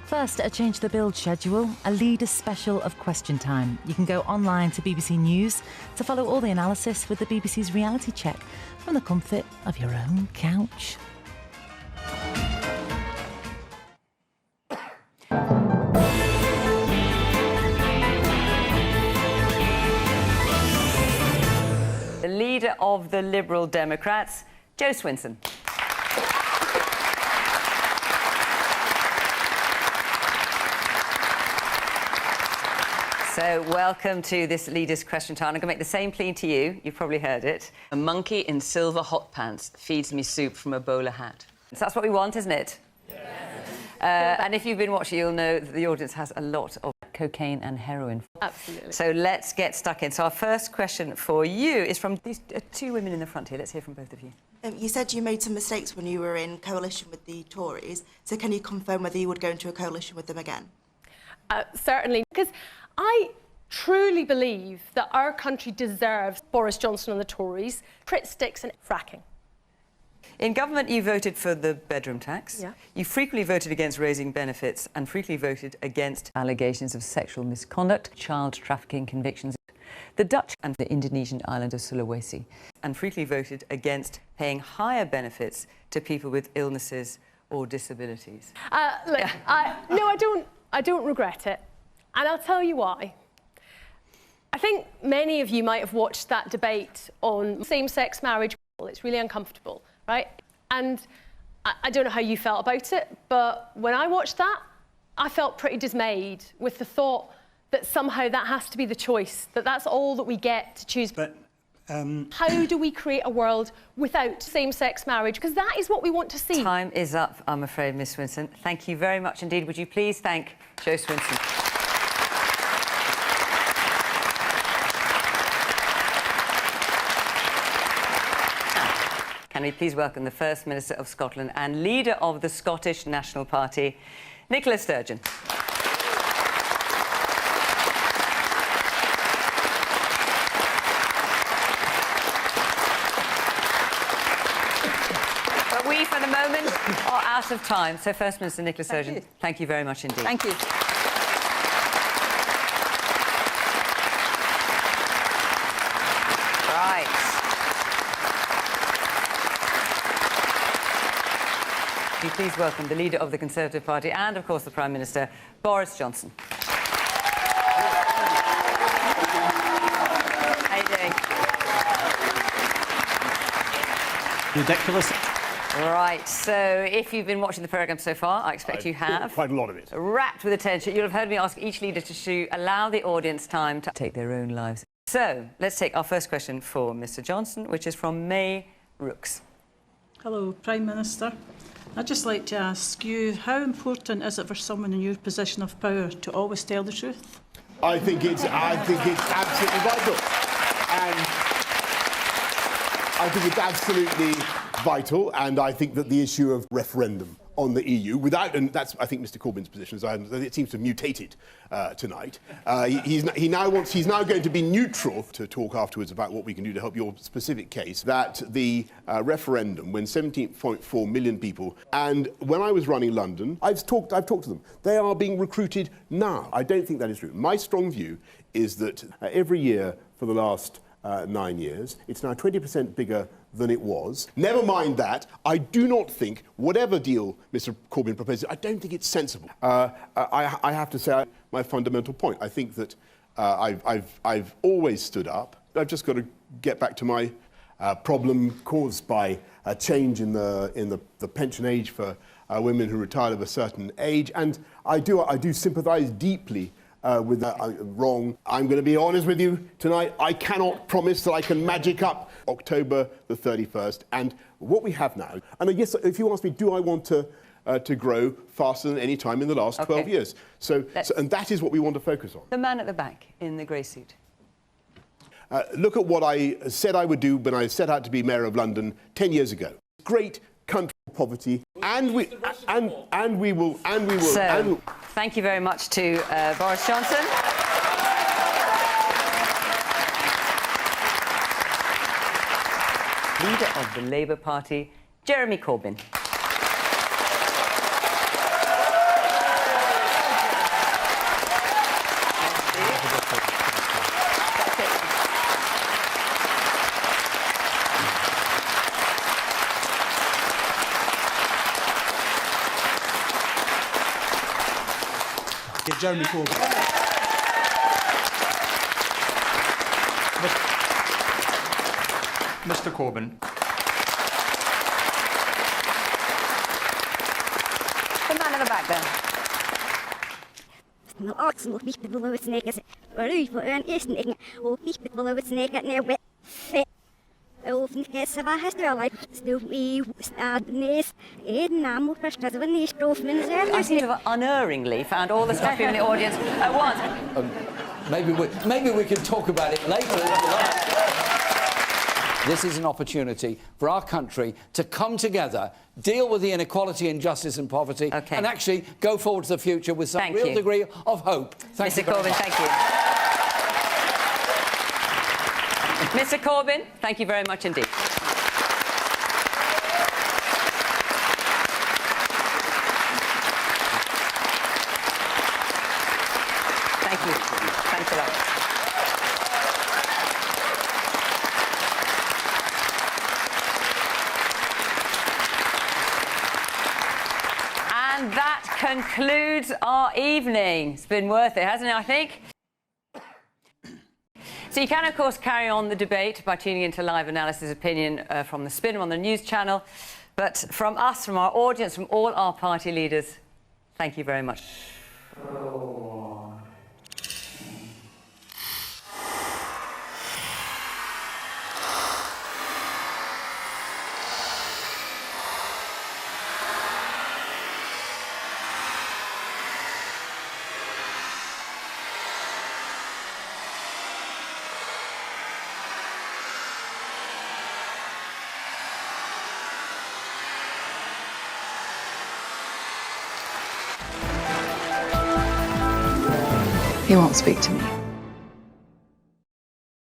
First, a change to the build schedule, a leaders special of Question Time. You can go online to BBC News to follow all the analysis with the BBC's reality check from the comfort of your own couch. The leader of the Liberal Democrats, Jo Swinson. So, welcome to this Leaders' Question Time. I'm going to make the same plea to you. You've probably heard it. A monkey in silver hot pants feeds me soup from a bowler hat. So that's what we want, isn't it? Yes. And if you've been watching, you'll know that the audience has a lot of cocaine and heroin. Absolutely. So let's get stuck in. So our first question for you is from these two women in the front here. Let's hear from both of you. You said you made some mistakes when you were in coalition with the Tories. So can you confirm whether you would go into a coalition with them again? Certainly, because I truly believe that our country deserves Boris Johnson and the Tories, Crit Sticks and fracking. In government, you voted for the bedroom tax. Yeah. You frequently voted against raising benefits and frequently voted against allegations of sexual misconduct, child trafficking convictions, the Dutch and the Indonesian island of Sulawesi, and frequently voted against paying higher benefits to people with illnesses or disabilities. Look, I don't regret it. And I'll tell you why. I think many of you might have watched that debate on same-sex marriage. It's really uncomfortable, right? And I don't know how you felt about it, but when I watched that, I felt pretty dismayed with the thought that somehow that has to be the choice, that that's all that we get to choose. But how do we create a world without same-sex marriage? Because that is what we want to see. Time is up, I'm afraid, Miss Swinson. Thank you very much indeed. Would you please thank Jo Swinson? Can we please welcome the First Minister of Scotland and leader of the Scottish National Party, Nicola Sturgeon. But we, for the moment, are out of time. So, First Minister Nicola Sturgeon, thank you very much indeed. Thank you. Right. Can you please welcome the leader of the Conservative Party and, of course, the Prime Minister, Boris Johnson. How you doing? ridiculous. Right, so if you've been watching the programme so far, I expect you have. Quite a lot of it. Wrapped with attention. You'll have heard me ask each leader to allow the audience time to take their own lives. So, let's take our first question for Mr Johnson, which is from May Rooks. Hello, Prime Minister. I'd just like to ask you, how important is it for someone in your position of power to always tell the truth? I think it's absolutely vital. And I think it's absolutely vital, and I think that the issue of referendum on the EU, and that's, I think, Mr Corbyn's position, it seems to have mutated tonight. He's now going to be neutral to talk afterwards about what we can do to help your specific case, that the referendum, when 17.4 million people, and when I was running London, I've talked to them. They are being recruited now. I don't think that is true. My strong view is that every year for the last 9 years, it's now 20% bigger than it was. Never mind that, I do not think, whatever deal Mr Corbyn proposes, I don't think it's sensible. I have to say my fundamental point. I think that I've always stood up. I've just got to get back to my problem caused by a change in the pension age for women who retire of a certain age, and I do sympathise deeply with that. Wrong. I'm going to be honest with you tonight. I cannot promise that I can magic up October the 31st. And what we have now, and yes, if you ask me, do I want to grow faster than any time in the last 12 years? And that is what we want to focus on. The man at the back in the grey suit. Look at what I said I would do when I set out to be Mayor of London 10 years ago. Great country poverty, and we will. So, thank you very much to Boris Johnson. Leader of the Labour Party, Jeremy Corbyn. Yeah, Jeremy Corbyn. Mr. Corbyn. The man in the back there. No oxen will be below its neck as a roof for an eastern will be below its neck at near wet fit. Often has a history like still we start nest in Namu for Stazvan Strofman. I seem to have unerringly found all the stuff in the audience at once. Maybe we can talk about it later if you like. This is an opportunity for our country to come together, deal with the inequality, injustice and poverty, and actually go forward to the future with some real degree of hope. Mr. Corbyn, thank you. Mr. Corbyn, thank you very much indeed. Thank you. Thanks a lot. And that concludes our evening. It's been worth it, hasn't it, I think? So you can, of course, carry on the debate by tuning into live analysis opinion from The Spin on the News Channel. But from us, from our audience, from all our party leaders, thank you very much. He won't speak to me.